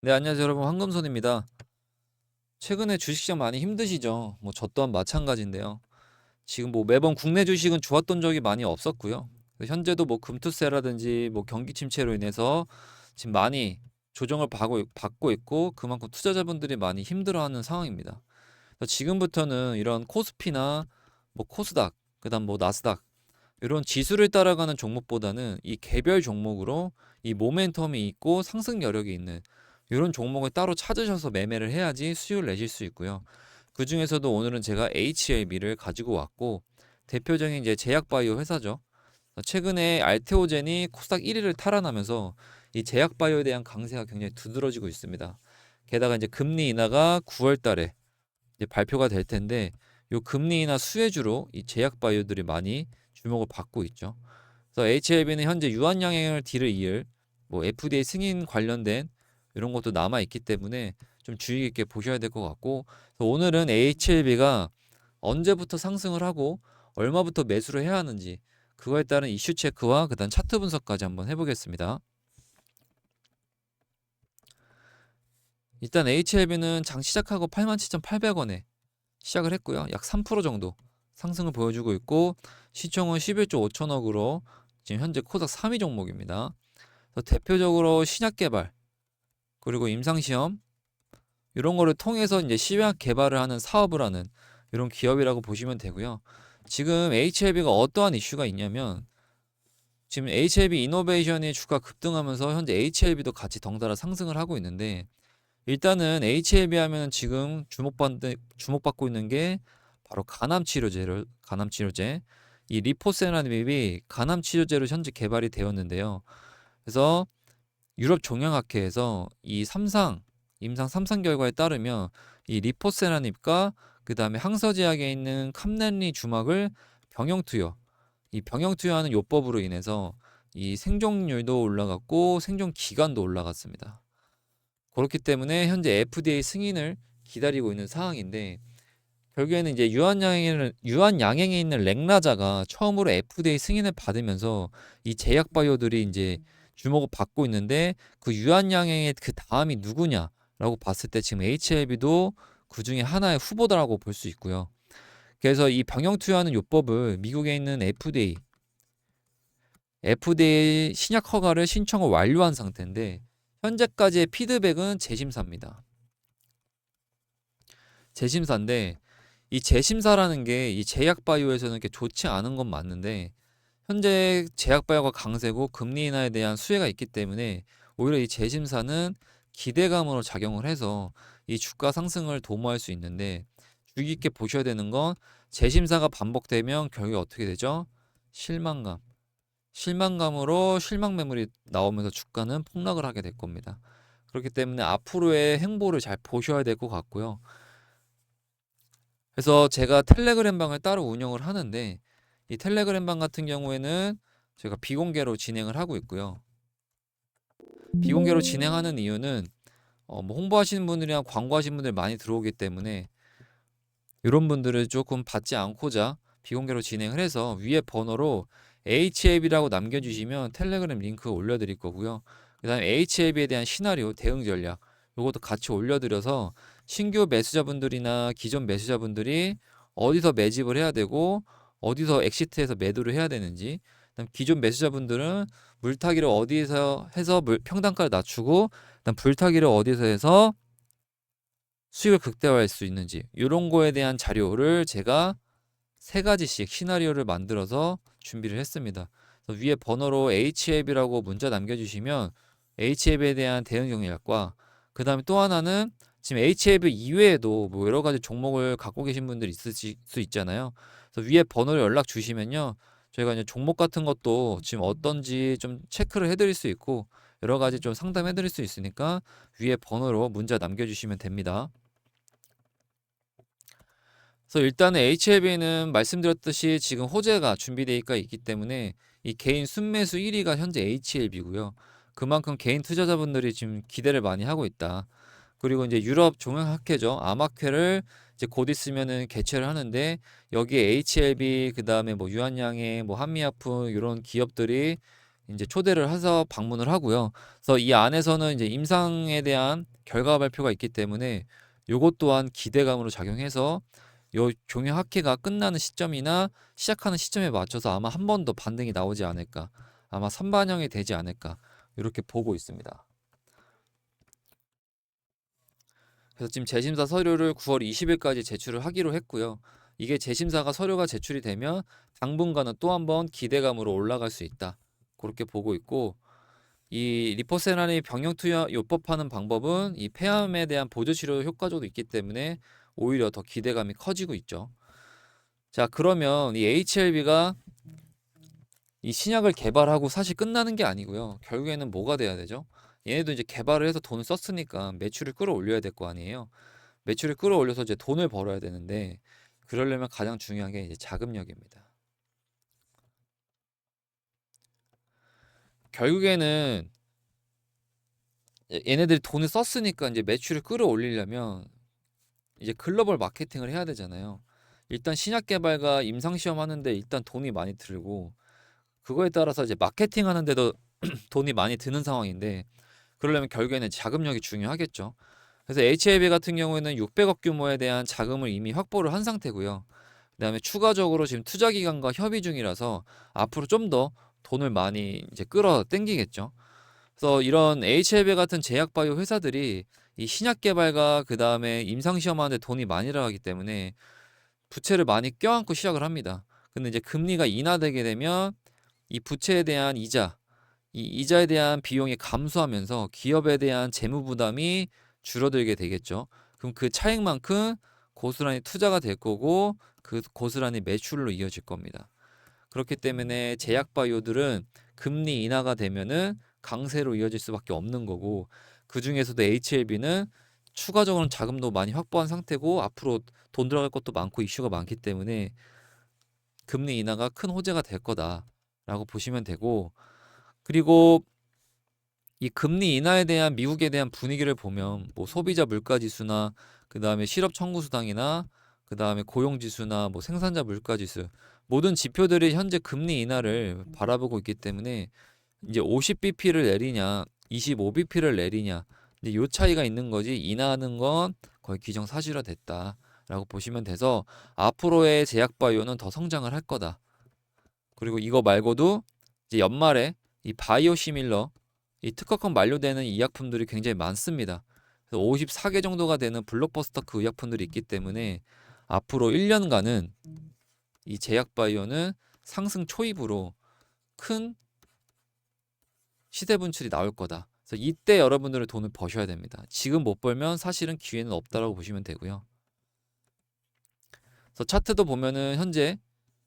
네, 안녕하세요, 여러분. 황금손입니다. 최근에 주식시장 많이 힘드시죠? 저 또한 마찬가지인데요. 지금 매번 국내 주식은 좋았던 적이 많이 없었고요. 현재도 금투세라든지 경기 침체로 인해서 지금 많이 조정을 받고 있고 그만큼 투자자분들이 많이 힘들어하는 상황입니다. 그래서 지금부터는 이런 코스피나 코스닥, 그다음 나스닥 이런 지수를 따라가는 종목보다는 이 개별 종목으로 이 모멘텀이 있고 상승 여력이 있는 이런 종목을 따로 찾으셔서 매매를 해야지 수익을 내실 수 있고요. 그 중에서도 오늘은 제가 HLB를 가지고 왔고, 대표적인 이제 제약바이오 회사죠. 최근에 알테오젠이 코스닥 1위를 탈환하면서 이 제약바이오에 대한 강세가 굉장히 두드러지고 있습니다. 게다가 이제 금리 인하가 9월 달에 이제 발표가 될 텐데, 요 금리 인하 수혜주로 이 제약바이오들이 많이 주목을 받고 있죠. 그래서 HLB는 현재 유한양행을 뒤를 이을 FDA 승인 관련된 이런 것도 남아 있기 때문에 좀 주의 깊게 보셔야 될 것 같고, 그래서 오늘은 HLB가 언제부터 상승을 하고 얼마부터 매수를 해야 하는지 그거에 따른 이슈 체크와 그다음 차트 분석까지 한번 해보겠습니다. 일단 HLB는 장 시작하고 87,800원에 시작을 했고요. 약 3% 정도 상승을 보여주고 있고, 시총은 11조 5천억으로 지금 현재 코닥 3위 종목입니다. 그래서 대표적으로 신약 개발 그리고 임상시험 이런 거를 통해서 이제 신약 개발을 하는 사업을 하는 이런 기업이라고 보시면 되고요. 지금 HLB가 어떠한 이슈가 있냐면, 지금 HLB 이노베이션이 주가 급등하면서 현재 HLB도 같이 덩달아 상승을 하고 있는데, 일단은 HLB 하면 지금 주목받고 있는 게 바로 간암치료제. 이 리포세라닙이 간암치료제로 현재 개발이 되었는데요. 그래서 유럽 종양학회에서 이 임상 3상 결과에 따르면 이 리포세라닙과 그 다음에 항서제약에 있는 캄렌리 주막을 병용투여, 이 병용투여하는 요법으로 인해서 이 생존율도 올라갔고 생존 기간도 올라갔습니다. 그렇기 때문에 현재 FDA 승인을 기다리고 있는 상황인데, 결국에는 이제 유한양행에 있는 렉나자가 처음으로 FDA 승인을 받으면서 이 제약 바이오들이 이제 주목을 받고 있는데, 그 유한양행의 그 다음이 누구냐라고 봤을 때 지금 HLB도 그 중에 하나의 후보다라고 볼 수 있고요. 그래서 이 병용 투여하는 요법을 미국에 있는 FDA 신약 허가를 신청을 완료한 상태인데, 현재까지의 피드백은 재심사입니다. 재심사인데, 이 재심사라는 게 이 제약바이오에서는 이렇게 좋지 않은 건 맞는데, 현재 제약바이오가 강세고 금리 인하에 대한 수혜가 있기 때문에 오히려 이 재심사는 기대감으로 작용을 해서 이 주가 상승을 도모할 수 있는데, 주의 깊게 보셔야 되는 건 재심사가 반복되면 결국에 어떻게 되죠? 실망감. 실망감으로 실망 매물이 나오면서 주가는 폭락을 하게 될 겁니다. 그렇기 때문에 앞으로의 행보를 잘 보셔야 될 것 같고요. 그래서 제가 텔레그램 방을 따로 운영을 하는데, 이 텔레그램 방 같은 경우에는 제가 비공개로 진행을 하고 있고요. 비공개로 진행하는 이유는 홍보하시는 분들이랑 광고하시는 분들이 많이 들어오기 때문에 이런 분들을 조금 받지 않고자 비공개로 진행을 해서 위에 번호로 HLB라고 남겨주시면 텔레그램 링크 올려드릴 거고요. 그 다음에 HLB에 대한 시나리오, 대응 전략 이것도 같이 올려드려서 신규 매수자분들이나 기존 매수자분들이 어디서 매집을 해야 되고 어디서 엑시트해서 매도를 해야 되는지, 그다음 기존 매수자분들은 물타기를 어디서 해서 평단가를 낮추고 그다음 불타기를 어디서 해서 수익을 극대화할 수 있는지, 이런 거에 대한 자료를 제가 세 가지씩 시나리오를 만들어서 준비를 했습니다. 그래서 위에 번호로 HLB라고 문자 남겨주시면 HLB에 대한 대응 경략과, 그 다음에 또 하나는 지금 HLB 이외에도 여러 가지 종목을 갖고 계신 분들이 있을 수 있잖아요. 그래서 위에 번호를 연락 주시면요, 저희가 이제 종목 같은 것도 지금 어떤지 좀 체크를 해드릴 수 있고 여러 가지 좀 상담해드릴 수 있으니까 위에 번호로 문자 남겨주시면 됩니다. 그래서 일단은 HLB는 말씀드렸듯이 지금 호재가 준비되어 있기 때문에 이 개인 순매수 1위가 현재 HLB고요. 그만큼 개인 투자자분들이 지금 기대를 많이 하고 있다. 그리고 이제 유럽 종합학회죠. 암학회를 이제 곧 있으면은 개최를 하는데, 여기에 HLB 그다음에 유한양행, 한미아프 이런 기업들이 이제 초대를 해서 방문을 하고요. 그래서 이 안에서는 이제 임상에 대한 결과 발표가 있기 때문에 요것 또한 기대감으로 작용해서 요 종영 학회가 끝나는 시점이나 시작하는 시점에 맞춰서 아마 한 번 더 반등이 나오지 않을까. 아마 선반영이 되지 않을까. 이렇게 보고 있습니다. 그래서 지금 재심사 서류를 9월 20일까지 제출을 하기로 했고요. 이게 재심사가 서류가 제출이 되면 당분간은 또 한 번 기대감으로 올라갈 수 있다. 그렇게 보고 있고, 이 리포세란이 병역 투여 요법하는 방법은 이 폐암에 대한 보조 치료 효과적도 있기 때문에 오히려 더 기대감이 커지고 있죠. 자, 그러면 이 HLB가 이 신약을 개발하고 사실 끝나는 게 아니고요. 결국에는 뭐가 돼야 되죠? 얘네도 이제 개발을 해서 돈을 썼으니까 매출을 끌어올려야 될 거 아니에요. 매출을 끌어올려서 이제 돈을 벌어야 되는데, 그러려면 가장 중요한 게 이제 자금력입니다. 결국에는 얘네들이 돈을 썼으니까 이제 매출을 끌어올리려면 이제 글로벌 마케팅을 해야 되잖아요. 일단 신약 개발과 임상 시험 하는데 일단 돈이 많이 들고, 그거에 따라서 이제 마케팅 하는데도 돈이 많이 드는 상황인데, 그러려면 결국에는 자금력이 중요하겠죠. 그래서 HLB 같은 경우에는 600억 규모에 대한 자금을 이미 확보를 한 상태고요. 그다음에 추가적으로 지금 투자 기관과 협의 중이라서 앞으로 좀 더 돈을 많이 이제 끌어 당기겠죠. 그래서 이런 HLB 같은 제약 바이오 회사들이 이 신약 개발과 그다음에 임상 시험하는데 돈이 많이 들어가기 때문에 부채를 많이 껴안고 시작을 합니다. 근데 이제 금리가 인하되게 되면 이 부채에 대한 이자, 이 이자에 대한 비용이 감소하면서 기업에 대한 재무 부담이 줄어들게 되겠죠. 그럼 그 차익만큼 고스란히 투자가 될 거고 그 고스란히 매출로 이어질 겁니다. 그렇기 때문에 제약 바이오들은 금리 인하가 되면은 강세로 이어질 수밖에 없는 거고, 그 중에서도 HLB는 추가적으로 자금도 많이 확보한 상태고 앞으로 돈 들어갈 것도 많고 이슈가 많기 때문에 금리 인하가 큰 호재가 될 거다라고 보시면 되고, 그리고 이 금리 인하에 대한 미국에 대한 분위기를 보면 뭐 소비자 물가 지수나 그다음에 실업 청구 수당이나 그다음에 고용 지수나 뭐 생산자 물가 지수, 모든 지표들이 현재 금리 인하를 바라보고 있기 때문에 이제 50bp를 내리냐 25bp를 내리냐, 이제 요 차이가 있는 거지, 인하하는 건 거의 기정사실화 됐다라고 보시면 돼서 앞으로의 제약 바이오는 더 성장을 할 거다. 그리고 이거 말고도 이제 연말에 이 바이오 시밀러, 이 특허권 만료되는 의약품들이 굉장히 많습니다. 그래서 54개 정도가 되는 블록버스터 그 의약품들이 있기 때문에 앞으로 1년간은 이 제약 바이오는 상승 초입으로 큰 시세 분출이 나올 거다. 그래서 이때 여러분들은 돈을 버셔야 됩니다. 지금 못 벌면 사실은 기회는 없다라고 보시면 되고요. 그래서 차트도 보면은 현재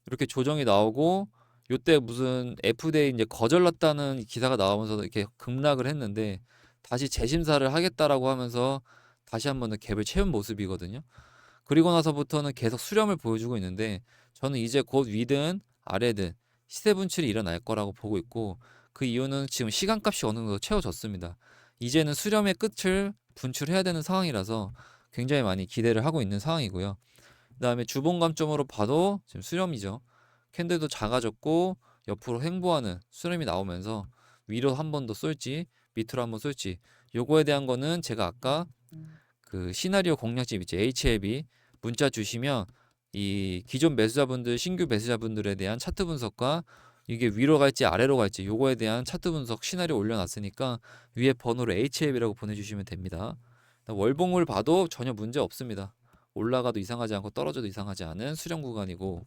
이렇게 조정이 나오고, 요때 무슨 FDA 이제 거절났다는 기사가 나오면서 이렇게 급락을 했는데 다시 재심사를 하겠다라고 하면서 다시 한번 갭을 채운 모습이거든요. 그리고 나서부터는 계속 수렴을 보여주고 있는데, 저는 이제 곧 위든 아래든 시세 분출이 일어날 거라고 보고 있고, 그 이유는 지금 시간값이 어느 정도 채워졌습니다. 이제는 수렴의 끝을 분출해야 되는 상황이라서 굉장히 많이 기대를 하고 있는 상황이고요. 그다음에 주봉 감점으로 봐도 지금 수렴이죠. 캔들도 작아졌고 옆으로 횡보하는 수렴이 나오면서 위로 한 번 더 쏠지 밑으로 한 번 쏠지, 요거에 대한 거는 제가 아까 그 시나리오 공략집 있죠, HLB 문자 주시면 이 기존 매수자분들, 신규 매수자분들에 대한 차트 분석과 이게 위로 갈지 아래로 갈지 요거에 대한 차트 분석 시나리오 올려놨으니까 위에 번호로 HLB라고 보내주시면 됩니다. 월봉을 봐도 전혀 문제 없습니다. 올라가도 이상하지 않고 떨어져도 이상하지 않은 수렴 구간이고,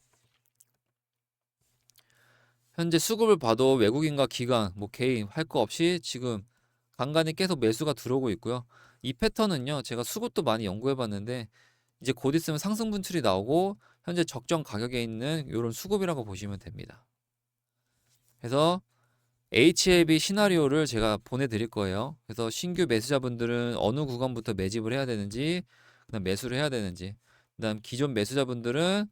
현재 수급을 봐도 외국인과 기관, 뭐 개인 할 거 없이 지금 간간히 계속 매수가 들어오고 있고요. 이 패턴은요, 제가 수급도 많이 연구해 봤는데 이제 곧 있으면 상승 분출이 나오고 현재 적정 가격에 있는 이런 수급이라고 보시면 됩니다. 그래서 HLB 시나리오를 제가 보내드릴 거예요. 그래서 신규 매수자분들은 어느 구간부터 매집을 해야 되는지, 그다음 매수를 해야 되는지, 그다음 기존 매수자분들은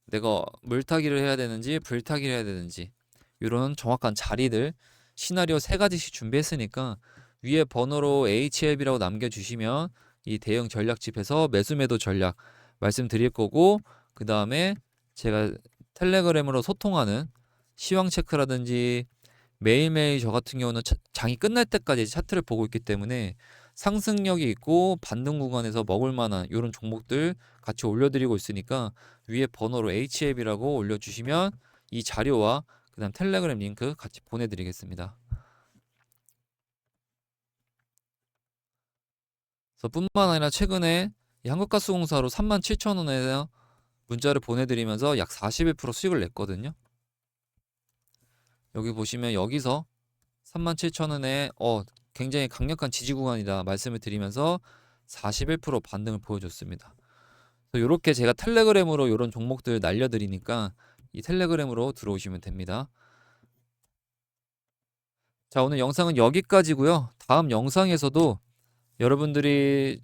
내가 물타기를 해야 되는지 불타기를 해야 되는지, 이런 정확한 자리들 시나리오 3가지씩 준비했으니까 위에 번호로 HLB라고 남겨주시면 이 대응 전략집에서 매수 매도 전략 말씀드릴 거고, 그 다음에 제가 텔레그램으로 소통하는 시황 체크라든지 매일매일 저 같은 경우는 장이 끝날 때까지 차트를 보고 있기 때문에 상승력이 있고 반등 구간에서 먹을 만한 이런 종목들 같이 올려드리고 있으니까 위에 번호로 HAB라고 올려주시면 이 자료와 그다음 텔레그램 링크 같이 보내드리겠습니다. 그래서 뿐만 아니라 최근에 이 한국가스공사로 37,000원에 문자를 보내드리면서 약 41% 수익을 냈거든요. 여기 보시면 여기서 37,000원에 굉장히 강력한 지지 구간이다 말씀을 드리면서 41% 반등을 보여줬습니다. 이렇게 제가 텔레그램으로 이런 종목들 날려드리니까 이 텔레그램으로 들어오시면 됩니다. 자, 오늘 영상은 여기까지고요. 다음 영상에서도 여러분들이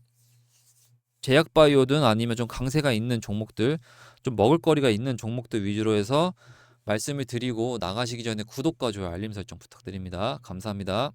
제약바이오든 아니면 좀 강세가 있는 종목들, 좀 먹을거리가 있는 종목들 위주로 해서 말씀을 드리고 나가시기 전에 구독과 좋아요, 알림 설정 부탁드립니다. 감사합니다.